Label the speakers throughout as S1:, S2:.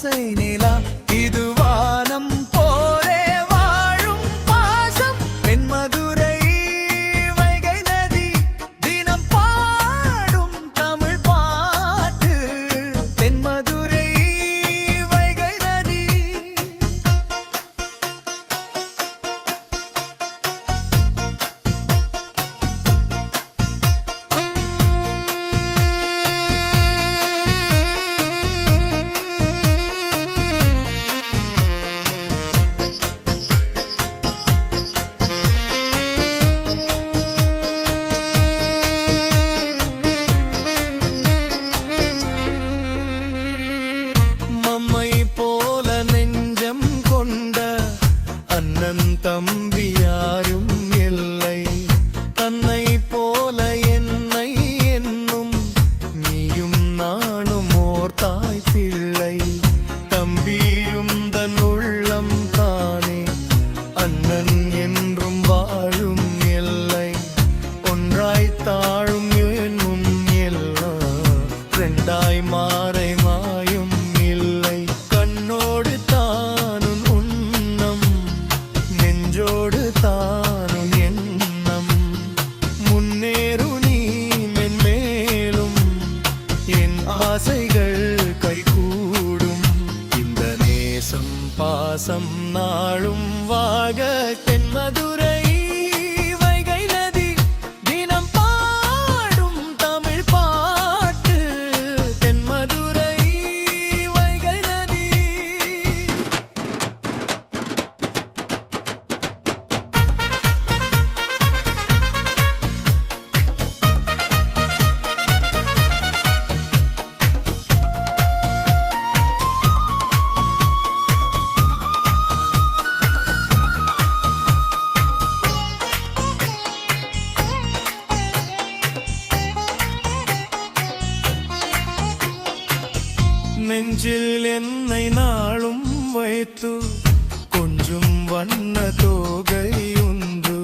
S1: ஆசை நிலா இது வானம் போரே வாழும் பாசம் என் மதுரை வைகை நதி தினம் பாடும் தமிழ் பாட்டு தென் மதுரை வைகை நதி அண்ணன் தம்பி யாரும் இல்லை தன்னை போல என்னை என்னும் நீயும் நானும் ஓர் தாய் பிள்ளை தம்பியும் தன் உள்ளம் தானே அண்ணன் என்றும் வாழும் எல்லை ஒன்றாய் தாழும் என்னும் எல்லாம் ரெண்டாய் மாறை மாயும் இல்லை கண்ணோடு தானும் உன்னம் நெஞ்சோடு தானும் எண்ணம் முன்னேறு நீ மென்மேலும் என் ஆசைகள் கைகூடும் இந்த நேசம் பாசம் நாளும் வாக தென் மதுரை வைகை நதி தினம் பாடும் தமிழ் பாட்டு தென் மதுரை வைகை நதி நெஞ்சில் என்னை நாளும் வைத்து கொஞ்சம் வண்ண தோகை உண்டு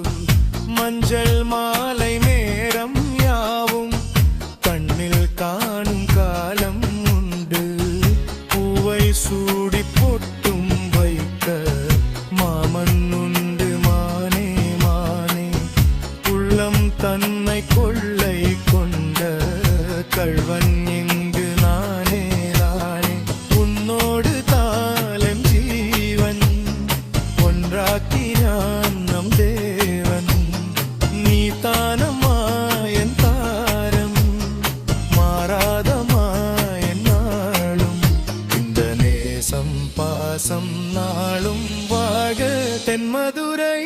S1: மஞ்சள் மாலை நேரம் யாவும் கண்ணில் காணும் காலம் உண்டு பூவை சூடி பொட்டும் வைக்க மாமன் உண்டு மானே மானே உள்ளம் தன்னை கொள்ளை கொண்ட கள்வன் எங்கு நானே உன்னோடு தாளம் ஜீவன் ஒன்றாக்கினான் நம் தேவன் நீ தானமாயன் தாரம் மாறாத மாயன் நாளும் இந்த நேசம் பாசம் நாளும் வாக தென் மதுரை